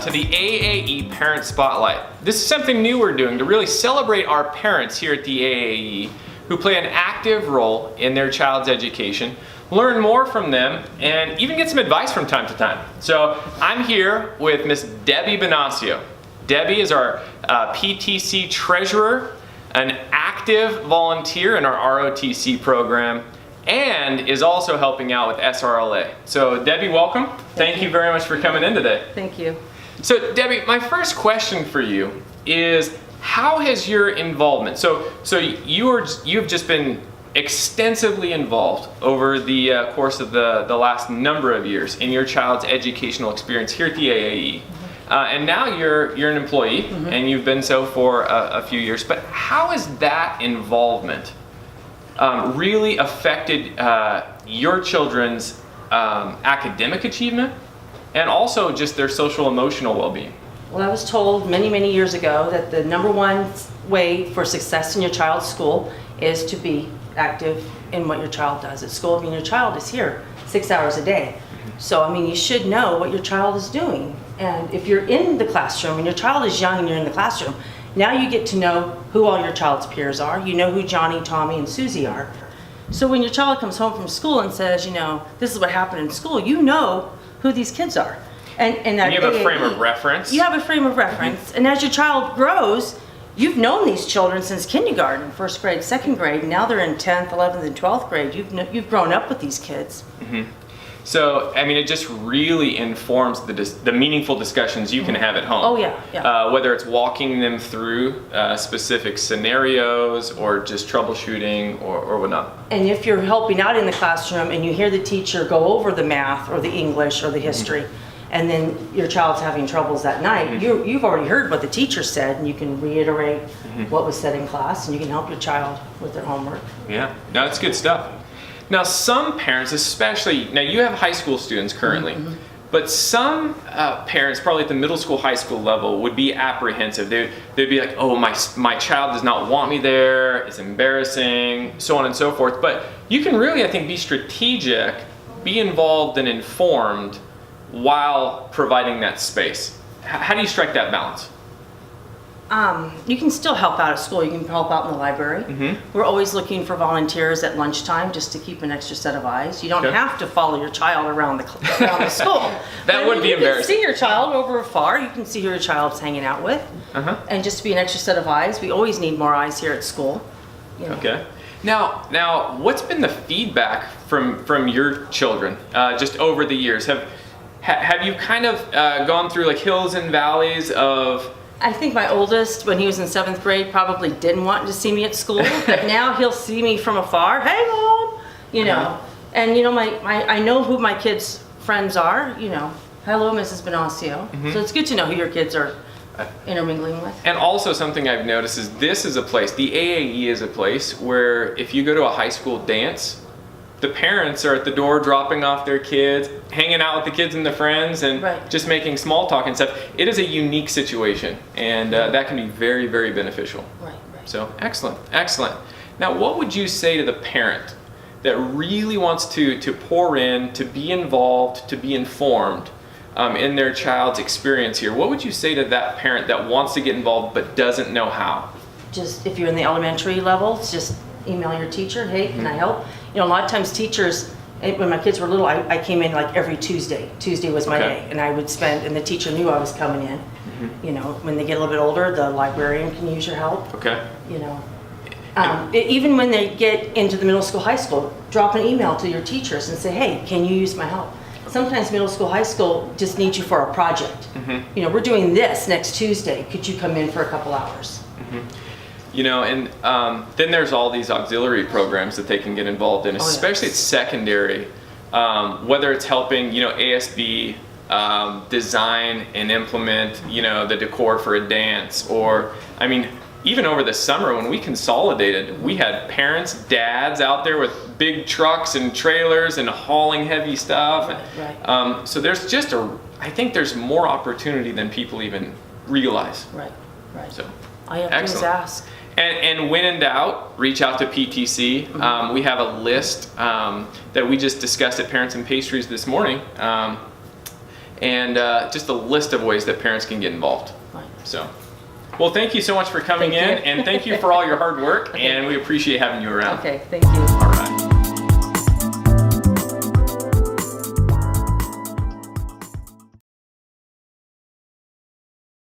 to the AAE Parent Spotlight. This is something new we're doing to really celebrate our parents here at the AAE who play an active role in their child's education, learn more from them, and even get some advice from time to time. So I'm here with Miss Debbie Bonacio. Debbie is our PTC treasurer, an active volunteer in our ROTC program, and is also helping out with SRLA. So Debbie, welcome. Thank you very much for coming in today. Thank you. So Debbie, my first question for you is, how has your involvement, so you've just been extensively involved over the course of the last number of years in your child's educational experience here at the AAE. And now you're an employee, and you've been so for a few years, but how has that involvement really affected your children's academic achievement and also just their social emotional well-being? Well, I was told many, many years ago that the number one way for success in your child's school is to be active in what your child does at school. I mean, your child is here 6 hours a day. So, I mean, you should know what your child is doing. And if you're in the classroom and your child is young and you're in the classroom, now you get to know who all your child's peers are. You know who Johnny, Tommy, and Susie are. So when your child comes home from school and says, you know, this is what happened in school, you know who these kids are. And you have a frame of reference. You have a frame of reference. And as your child grows, you've known these children since kindergarten, first grade, second grade. Now they're in 10th, 11th, and 12th grade. You've grown up with these kids. So, I mean, it just really informs the meaningful discussions you can have at home. Oh, yeah. Whether it's walking them through specific scenarios or just troubleshooting or whatnot. And if you're helping out in the classroom and you hear the teacher go over the math or the English or the history, and then your child's having troubles that night, you've already heard what the teacher said, and you can reiterate what was said in class, and you can help your child with their homework. Yeah, no, that's good stuff. Now, some parents, especially, now you have high school students currently, but some parents, probably at the middle school, high school level, would be apprehensive. They'd be like, oh, my child does not want me there, it's embarrassing, so on and so forth. But you can really, I think, be strategic, be involved and informed while providing that space. How do you strike that balance? You can still help out at school. You can help out in the library. We're always looking for volunteers at lunchtime just to keep an extra set of eyes. You don't have to follow your child around the school. That would be embarrassing. You can see your child over afar. You can see who your child's hanging out with. And just to be an extra set of eyes. We always need more eyes here at school. You know. Okay. Now, what's been the feedback from your children just over the years? Have you kind of gone through like hills and valleys of... I think my oldest, when he was in 7th grade, probably didn't want to see me at school, but now he'll see me from afar. Hey, Mom! You know, and you know, I know who my kids' friends are. You know, hello, Mrs. Bonacio. So it's good to know who your kids are intermingling with. And also something I've noticed is this is a place, the AAE is a place where if you go to a high school dance, the parents are at the door dropping off their kids, hanging out with the kids and the friends, and just making small talk and stuff. It is a unique situation, and that can be very, very beneficial. Right. So excellent. Now, what would you say to the parent that really wants to pour in, to be involved, to be informed in their child's experience here? What would you say to that parent that wants to get involved but doesn't know how? Just if you're in the elementary levels, just email your teacher. Hey, can I help? You know, a lot of times teachers, when my kids were little, I came in like every Tuesday. Tuesday was my day, and I would spend, and the teacher knew I was coming in. You know, when they get a little bit older, the librarian can use your help. Okay. You know, even when they get into the middle school, high school, drop an email to your teachers and say, hey, can you use my help? Sometimes middle school, high school just needs you for a project. You know, we're doing this next Tuesday. Could you come in for a couple hours? You know, and then there's all these auxiliary programs that they can get involved in, especially at secondary, whether it's helping, you know, ASB design and implement, you know, the decor for a dance, or, I mean, even over the summer when we consolidated, we had parents, dads out there with big trucks and trailers and hauling heavy stuff. So there's just I think there's more opportunity than people even realize. Right. So, all you have to do is ask. And when in doubt, reach out to PTC. We have a list that we just discussed at Parents and Pastries this morning. and just a list of ways that parents can get involved. Right. So, well, thank you so much for coming Thank in, you. and thank you for all your hard work, Okay. and we appreciate having you around. Okay, thank you.